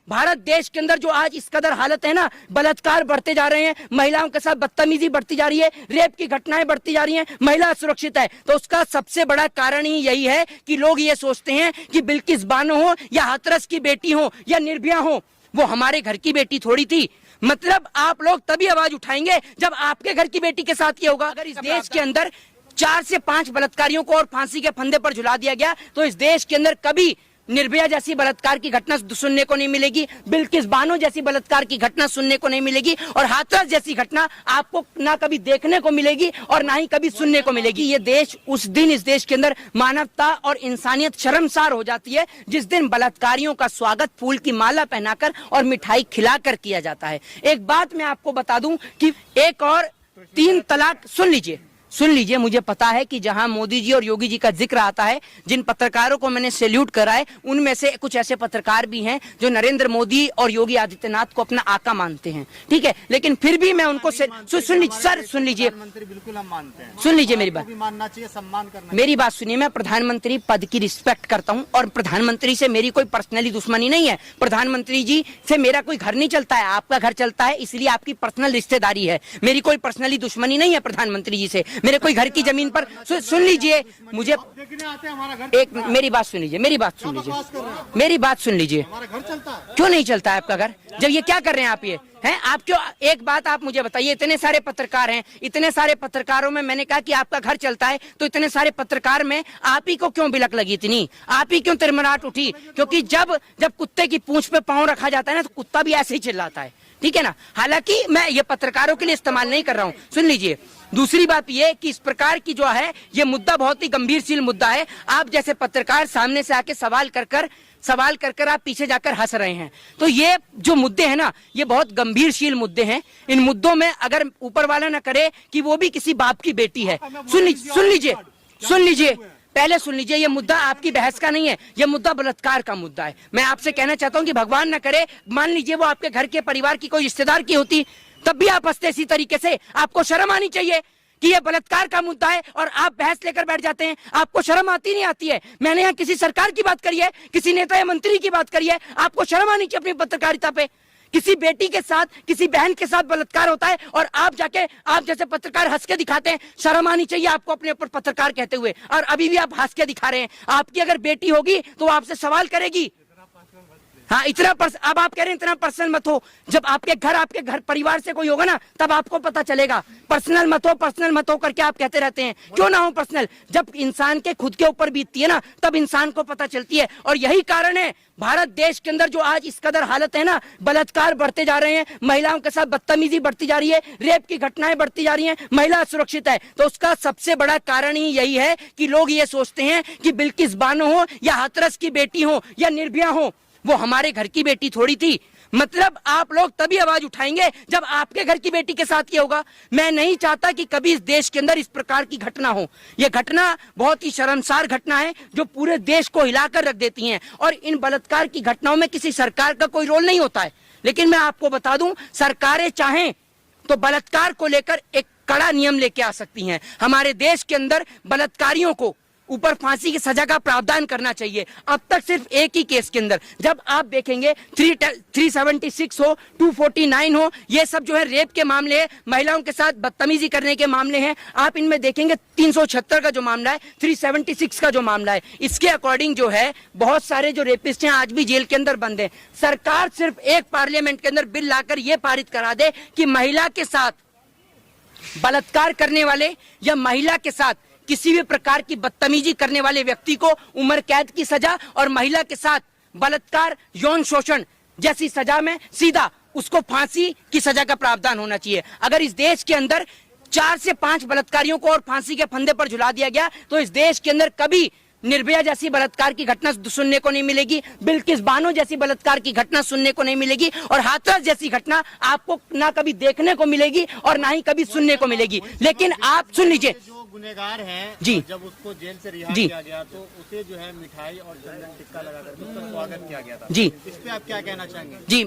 भारत देश के अंदर जो आज इस कदर हालत है ना, बलात्कार बढ़ते जा रहे हैं, महिलाओं के साथ बदतमीजी बढ़ती जा रही है, रेप की घटनाएं बढ़ती जा रही हैं, महिला असुरक्षित है, तो उसका सबसे बड़ा कारण ही यही है कि लोग ये सोचते हैं कि बिल्किस बानो हो या हाथरस की बेटी हो या निर्भया हो, वो हमारे घर की बेटी थोड़ी थी। मतलब आप लोग तभी आवाज उठाएंगे जब आपके घर की बेटी के साथ ये होगा। अगर इस देश के अंदर 4 से 5 बलात्कारियों को और फांसी के फंदे पर झुला दिया गया तो इस देश के अंदर कभी निर्भया जैसी बलात्कार की घटना सुनने को नहीं मिलेगी, बिल्किस बानो जैसी बलात्कार की घटना सुनने को नहीं मिलेगी, और हाथरस जैसी घटना आपको ना कभी देखने को मिलेगी और ना ही कभी सुनने को मिलेगी। ये देश उस दिन, इस देश के अंदर मानवता और इंसानियत शर्मसार हो जाती है जिस दिन बलात्कारियों का स्वागत फूल की माला पहनाकर और मिठाई खिलाकर किया जाता है। एक बात मैं आपको बता दूं कि एक और 3 तलाक सुन लीजिए, मुझे पता है कि जहां मोदी जी और योगी जी का जिक्र आता है, जिन पत्रकारों को मैंने सैल्यूट करा है, उनमें से कुछ ऐसे पत्रकार भी हैं जो नरेंद्र मोदी और योगी आदित्यनाथ को अपना आका मानते हैं, ठीक है, लेकिन फिर भी मैं उनको सुन लीजिए, बिल्कुल हम मानते हैं, सुन लीजिए मेरी बात, मानना चाहिए, सम्मान करना, मेरी बात सुनिए। मैं प्रधानमंत्री पद की रिस्पेक्ट करता हूं और प्रधानमंत्री से मेरी कोई पर्सनली दुश्मनी नहीं है। प्रधानमंत्री जी से मेरा कोई घर नहीं चलता है, आपका घर चलता है, इसलिए आपकी पर्सनल रिश्तेदारी है। मेरी कोई पर्सनली दुश्मनी नहीं है प्रधानमंत्री जी से, मेरे कोई घर की जमीन पर सुन लीजिए, मुझे एक मेरी बात सुन लीजिए, मेरी बात सुन लीजिए, क्यों नहीं चलता है आपका घर? जब ये क्या कर रहे हैं आप, ये हैं आप क्यों? एक बात आप मुझे बताइए, इतने सारे पत्रकार हैं, इतने सारे पत्रकारों में मैंने कहा कि आपका घर चलता है, तो इतने सारे पत्रकार में आप ही को क्यों बिलक लगी इतनी, आप ही क्यों तिरमराट उठी? क्योंकि जब कुत्ते की पूंछ पे पांव रखा जाता है ना, तो कुत्ता भी ऐसे ही चिल्लाता है, ठीक है ना। हालांकि मैं ये पत्रकारों के लिए इस्तेमाल नहीं कर रहा हूँ, सुन लीजिए। दूसरी बात ये कि इस प्रकार की जो है ये मुद्दा बहुत ही गंभीरशील मुद्दा है। आप जैसे पत्रकार सामने से आके सवाल कर आप पीछे जाकर हंस रहे हैं, तो ये जो मुद्दे हैं ना, ये बहुत गंभीरशील मुद्दे हैं। इन मुद्दों में अगर ऊपर वाला ना करे कि वो भी किसी बाप की बेटी है, सुन लीजिए, पहले सुन लीजिए, ये मुद्दा आपकी बहस का नहीं है, ये मुद्दा बलात्कार का मुद्दा है। मैं आपसे कहना चाहता हूँ कि भगवान न करे, मान लीजिए वो आपके घर के परिवार की कोई रिश्तेदार की होती, तब भी आप हंसते इसी तरीके से। आपको शर्म आनी चाहिए कि ये बलात्कार का मुद्दा है और आप बहस लेकर बैठ जाते हैं। आपको शर्म आती नहीं आती है? मैंने यहाँ किसी सरकार की बात करी है, किसी नेता या मंत्री की बात करी है, आपको शर्म आनी चाहिए अपनी पत्रकारिता पे। किसी बेटी के साथ, किसी बहन के साथ बलात्कार होता है और आप जैसे पत्रकार हंस के दिखाते हैं। शर्म आनी चाहिए आपको अपने ऊपर पत्रकार कहते हुए, और अभी भी आप हंस के दिखा रहे हैं। आपकी अगर बेटी होगी तो आपसे सवाल करेगी। हाँ, अब आप कह रहे हैं इतना पर्सनल मत हो। जब आपके घर परिवार से कोई होगा ना, तब आपको पता चलेगा। पर्सनल मत हो करके आप कहते रहते हैं, क्यों ना हो पर्सनल। जब इंसान के खुद के ऊपर बीतती है ना, तब इंसान को पता चलती है। और यही कारण है भारत देश के अंदर जो आज इस कदर हालत है ना, बलात्कार बढ़ते जा रहे हैं, महिलाओं के साथ बदतमीजी बढ़ती जा रही है, रेप की घटनाएं बढ़ती जा रही हैं, महिला असुरक्षित है, तो उसका सबसे बड़ा कारण ही यही है कि लोग ये सोचते हैं कि बिल्किस बानो हो या हाथरस की बेटी हो या निर्भया हो, वो हमारे घर की बेटी थोड़ी थी। मतलब आप लोग तभी आवाज उठाएंगे जब आपके घर की बेटी के साथ ये होगा। मैं नहीं चाहता कि कभी इस देश के अंदर इस प्रकार की घटना हो। ये घटना बहुत ही शर्मसार घटना है जो पूरे देश को हिलाकर रख देती हैं, और इन बलात्कार की घटनाओं में किसी सरकार का कोई रोल नहीं होता है। लेकिन मैं आपको बता दूं, सरकारें चाहें तो बलात्कार को लेकर एक कड़ा नियम लेके आ सकती हैं। हमारे देश के अंदर बलात्कारियों को ऊपर फांसी की सजा का प्रावधान करना चाहिए। अब तक सिर्फ एक ही केस के अंदर, जब आप देखेंगे 376 हो, 249 हो, ये सब जो है रेप के मामले हैं, महिलाओं के साथ बदतमीजी करने के मामले हैं। आप इनमें देखेंगे 376 का जो मामला है, 376 का जो मामला है, इसके अकॉर्डिंग जो है बहुत सारे जो रेपिस्ट हैं आज भी जेल के अंदर बंद हैं। सरकार सिर्फ एक पार्लियामेंट के अंदर बिल लाकर यह पारित करा दे कि महिला के साथ बलात्कार करने वाले या महिला के साथ किसी भी प्रकार की बदतमीजी करने वाले व्यक्ति को उम्र कैद की सजा और महिला के साथ बलात्कार, यौन शोषण जैसी सजा में सीधा उसको फांसी की सजा का प्रावधान होना चाहिए। अगर इस देश के अंदर 4 से 5 बलात्कारियों को और फांसी के फंदे पर झुला दिया गया तो इस देश के अंदर कभी निर्भया जैसी बलात्कार की घटना सुनने को नहीं मिलेगी, बिल्किस बानो जैसी बलात्कार की घटना सुनने को नहीं मिलेगी, और हाथरस जैसी घटना आपको ना कभी देखने को मिलेगी और ना ही कभी सुनने को मिलेगी। लेकिन आप सुन लीजिए, गुनहगार है जी। जब उसको जेल से रिहा जी। किया गया तो उसे जो है मिठाई और चंदन टिक्का लगा कर उसका स्वागत किया गया था। जी। इस पे आप क्या कहना चाहेंगे? जी,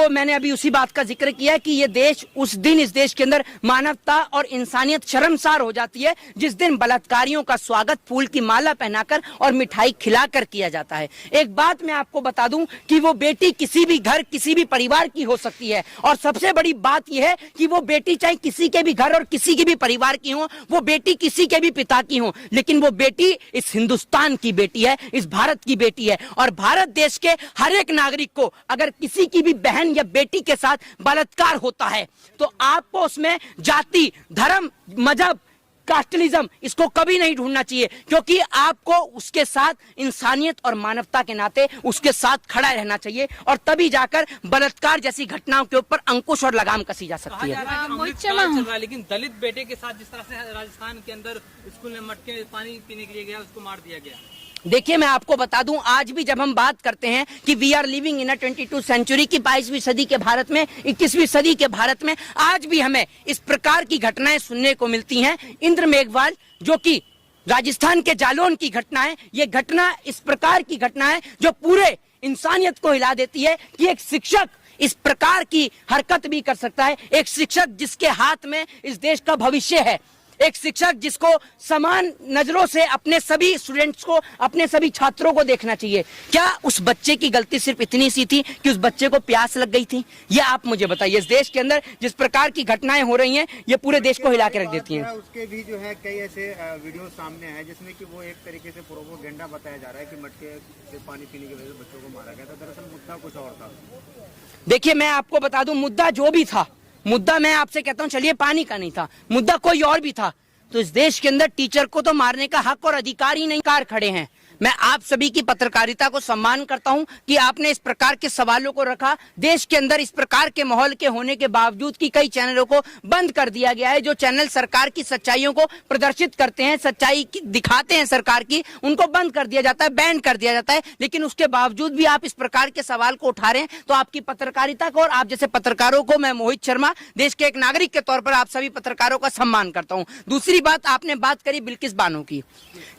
मैंने अभी उसी बात का जिक्र किया कि ये देश उस दिन, इस देश के अंदर मानवता और इंसानियत शर्मसार हो जाती है जिस दिन बलात्कारियों का स्वागत फूल की माला पहनाकर और मिठाई खिलाकर किया जाता है। एक बात मैं आपको बता दूं कि वो बेटी किसी भी घर, किसी भी परिवार की हो सकती है, और सबसे बड़ी बात यह है कि वो बेटी चाहे किसी के भी घर और किसी के भी परिवार की हो, वो बेटी किसी के भी पिता की हो, लेकिन वो बेटी इस हिंदुस्तान की बेटी है, इस भारत की बेटी है। और भारत देश के हर एक नागरिक को अगर किसी की भी बहन या बेटी के साथ बलात्कार होता है तो आपको उसमें जाति, धर्म, मजहब, कास्टलिज्म इसको कभी नहीं ढूंढना चाहिए, क्योंकि आपको उसके साथ इंसानियत और मानवता के नाते उसके साथ खड़ा रहना चाहिए, और तभी जाकर बलात्कार जैसी घटनाओं के ऊपर अंकुश और लगाम कसी जा सकती है। अमृत चल रहा है, लेकिन दलित बेटे के साथ जिस तरह से राजस्थान के अंदर स्कूल में मटके में पानी पीने के लिए गया, उसको मार दिया गया। देखिए, मैं आपको बता दूं, आज भी जब हम बात करते हैं कि we are living in a 22 century की 22वीं सदी के भारत में, 21वीं सदी के भारत में, आज भी हमें इस प्रकार की घटनाएं सुनने को मिलती हैं। इंद्र मेघवाल, जो कि राजस्थान के जालौन की घटना है, ये घटना इस प्रकार की घटना है जो पूरे इंसानियत को हिला देती है कि एक शिक्षक इस प्रकार की हरकत भी कर सकता है। एक शिक्षक जिसके हाथ में इस देश का भविष्य है, एक शिक्षक जिसको समान नजरों से अपने सभी स्टूडेंट्स को, अपने सभी छात्रों को देखना चाहिए। क्या उस बच्चे की गलती सिर्फ इतनी सी थी कि उस बच्चे को प्यास लग गई थी? ये आप मुझे बताइए। इस देश के अंदर जिस प्रकार की घटनाएं हो रही हैं, ये पूरे देश को हिला के रख देती हैं। उसके भी जो है कई ऐसे वीडियो सामने हैं जिसमें कि वो एक तरीके से प्रोपोगेंडा बताया जा रहा है कि मटके से पानी पीने की वजह से बच्चों को मारा गया था। दरअसल मुद्दा कुछ और था। देखिए, मैं आपको बता दूं, मुद्दा जो भी था, मुद्दा मैं आपसे कहता हूं, चलिए पानी का नहीं था, मुद्दा कोई और भी था, तो इस देश के अंदर टीचर को तो मारने का हक और अधिकार ही नहीं। कार खड़े हैं। मैं आप सभी की पत्रकारिता को सम्मान करता हूं कि आपने इस प्रकार के सवालों को रखा। देश के अंदर इस प्रकार के माहौल के होने के बावजूद कि कई चैनलों को बंद कर दिया गया है, जो चैनल सरकार की सच्चाइयों को प्रदर्शित करते हैं, सच्चाई दिखाते हैं सरकार की, उनको बंद कर दिया जाता है, बैन कर दिया जाता है। लेकिन उसके बावजूद भी आप इस प्रकार के सवाल को उठा रहे हैं, तो आपकी पत्रकारिता को और आप जैसे पत्रकारों को मैं, मोहित शर्मा, देश के एक नागरिक के तौर पर आप सभी पत्रकारों का सम्मान करता हूं। दूसरी बात, आपने बात करी बिल्किस बानो की।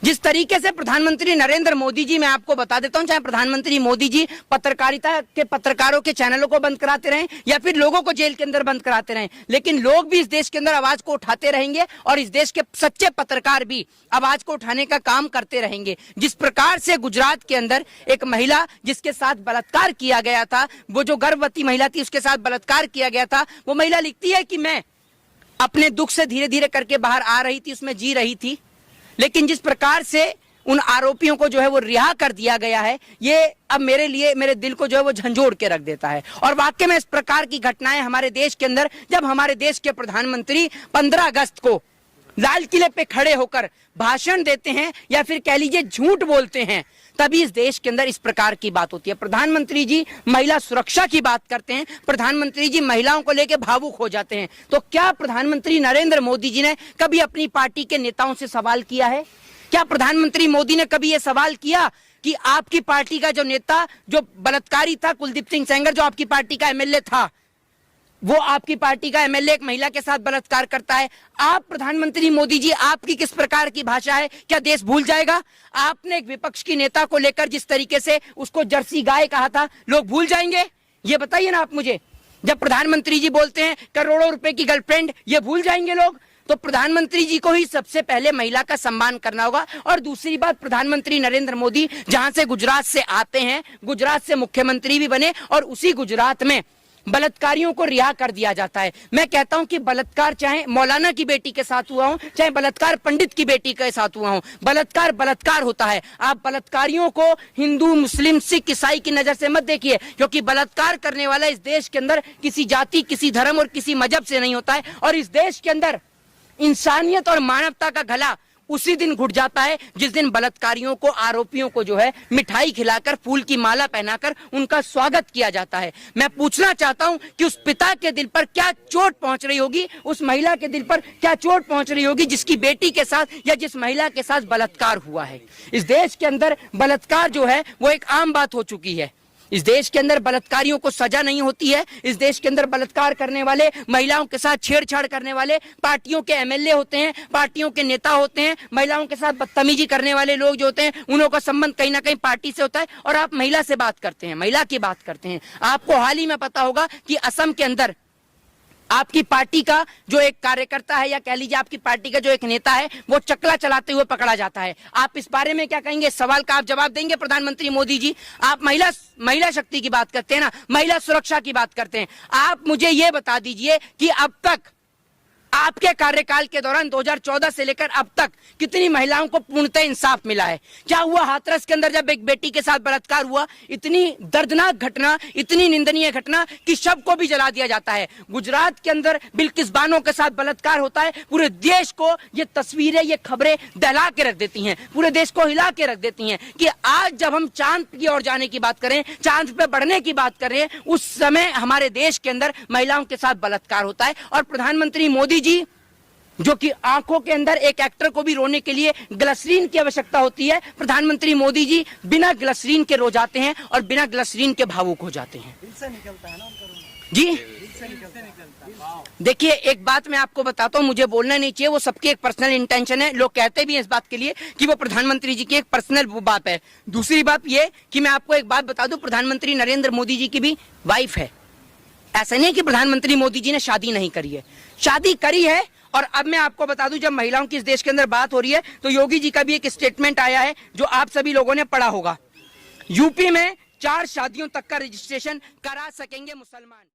जिस तरीके से प्रधानमंत्री नरेंद्र मोदी जी, मैं आपको बता देता हूं, चाहे प्रधानमंत्री मोदी जी पत्रकारिता के पत्रकारों के चैनलों को बंद कराते रहें या फिर लोगों को जेल के अंदर बंद कराते रहें, लेकिन लोग भी इस देश के अंदर आवाज को उठाते रहेंगे और इस देश के सच्चे पत्रकार भी आवाज को उठाने का काम करते रहेंगे। जिस प्रकार से गुजरात के अंदर एक महिला जिसके साथ बलात्कार किया गया था, वो जो गर्भवती महिला थी, उसके साथ बलात्कार किया गया था, वो महिला लिखती है कि मैं अपने दुख से धीरे धीरे करके बाहर आ रही थी, उसमें जी रही थी, लेकिन जिस प्रकार से उन आरोपियों को जो है वो रिहा कर दिया गया है, ये अब मेरे लिए, मेरे दिल को जो है वो झंझोड़ के रख देता है। और वाकई में इस प्रकार की घटनाएं हमारे देश के अंदर, जब हमारे देश के प्रधानमंत्री 15 अगस्त को लाल किले पे खड़े होकर भाषण देते हैं या फिर कह लीजिए झूठ बोलते हैं, तभी इस देश के अंदर इस प्रकार की बात होती है। प्रधानमंत्री जी महिला सुरक्षा की बात करते हैं, प्रधानमंत्री जी महिलाओं को लेकर भावुक हो जाते हैं, तो क्या प्रधानमंत्री नरेंद्र मोदी जी ने कभी अपनी पार्टी के नेताओं से सवाल किया है? क्या प्रधानमंत्री मोदी ने कभी यह सवाल किया कि आपकी पार्टी का जो नेता, जो बलात्कारी था, कुलदीप सिंह सेंगर, जो आपकी पार्टी का एमएलए था, वो आपकी पार्टी का एमएलए एक महिला के साथ बलात्कार करता है, आप प्रधानमंत्री मोदी जी, आपकी किस प्रकार की भाषा है? क्या देश भूल जाएगा? आपने एक विपक्ष की नेता को लेकर जिस तरीके से उसको जर्सी गाय कहा था, लोग भूल जाएंगे? ये बताइए ना आप मुझे। जब प्रधानमंत्री जी बोलते हैं करोड़ों रुपए की गर्लफ्रेंड, ये भूल जाएंगे लोग? तो प्रधानमंत्री जी को ही सबसे पहले महिला का सम्मान करना होगा। और दूसरी बात, प्रधानमंत्री नरेंद्र मोदी जहां से गुजरात से आते हैं, गुजरात से मुख्यमंत्री भी बने और उसी गुजरात में बलात्कारियों को रिहा कर दिया जाता है। मैं कहता हूं कि बलात्कार चाहे मौलाना की बेटी के साथ हुआ हो, चाहे बलात्कार पंडित की बेटी के साथ हुआ हो, बलात्कार बलात्कार होता है। आप बलात्कारियों को हिंदू, मुस्लिम, सिख, ईसाई की नजर से मत देखिए, क्योंकि बलात्कार करने वाला इस देश के अंदर किसी जाति, किसी धर्म और किसी मजहब से नहीं होता है। और इस देश के अंदर इंसानियत और मानवता का गला उसी दिन घुट जाता है जिस दिन बलात्कारियों को, आरोपियों को जो है मिठाई खिलाकर, फूल की माला पहनाकर उनका स्वागत किया जाता है। मैं पूछना चाहता हूं कि उस पिता के दिल पर क्या चोट पहुंच रही होगी, उस महिला के दिल पर क्या चोट पहुंच रही होगी जिसकी बेटी के साथ या जिस महिला के साथ बलात्कार हुआ है। इस देश के अंदर बलात्कार जो है वो एक आम बात हो चुकी है। इस देश के अंदर बलात्कारियों को सजा नहीं होती है। इस देश के अंदर बलात्कार करने वाले, महिलाओं के साथ छेड़छाड़ करने वाले पार्टियों के एमएलए होते हैं, पार्टियों के नेता होते हैं। महिलाओं के साथ बदतमीजी करने वाले लोग जो होते हैं, उन्हों का संबंध कहीं ना कहीं पार्टी से होता है। और आप महिला से बात करते हैं, महिला की बात करते हैं। आपको हाल ही में पता होगा कि असम के अंदर आपकी पार्टी का जो एक कार्यकर्ता है, या कह लीजिए आपकी पार्टी का जो एक नेता है, वो चकला चलाते हुए पकड़ा जाता है। आप इस बारे में क्या कहेंगे? इस सवाल का आप जवाब देंगे प्रधानमंत्री मोदी जी? आप महिला शक्ति की बात करते हैं ना, महिला सुरक्षा की बात करते हैं। आप मुझे ये बता दीजिए कि अब तक आपके कार्यकाल के दौरान 2014 से लेकर अब तक कितनी महिलाओं को पूर्णतः इंसाफ मिला है? क्या हुआ हाथरस के अंदर जब एक बेटी के साथ बलात्कार हुआ? इतनी दर्दनाक घटना, इतनी निंदनीय घटना कि शव को भी जला दिया जाता है। गुजरात के अंदर बिल्किस बानो के साथ बलात्कार होता है। पूरे देश को ये तस्वीरें, ये खबरें दहला के रख देती हैं, पूरे देश को हिला के रख देती हैं कि आज जब हम चांद की ओर जाने की बात करें, चांद पे बढ़ने की बात कर रहे हैं, उस समय हमारे देश के अंदर महिलाओं के साथ बलात्कार होता है। और प्रधानमंत्री मोदी जी, जो कि आंखों के अंदर एक एक्टर को भी रोने के लिए ग्लिसरीन की आवश्यकता होती है, प्रधानमंत्री मोदी जी बिना ग्लिसरीन के रो जाते हैं और बिना ग्लिसरीन के भावुक हो जाते हैं। दिल से निकलता है ना उनका रोना, जी दिल से निकलता है। देखिए, एक बात मैं आपको बताता हूं, मुझे बोलना नहीं चाहिए, वो सबकी एक पर्सनल इंटेंशन है। लोग कहते भी हैं इस बात के लिए कि वो प्रधानमंत्री जी की एक पर्सनल बात है। दूसरी बात ये कि मैं आपको एक बात बता दूं, प्रधानमंत्री नरेंद्र मोदी जी की भी वाइफ है। ऐसा नहीं है कि प्रधानमंत्री मोदी जी ने शादी नहीं करी है, शादी करी है। और अब मैं आपको बता दूं, जब महिलाओं की इस देश के अंदर बात हो रही है, तो योगी जी का भी एक स्टेटमेंट आया है जो आप सभी लोगों ने पढ़ा होगा। यूपी में 4 शादियों तक का रजिस्ट्रेशन करा सकेंगे मुसलमान।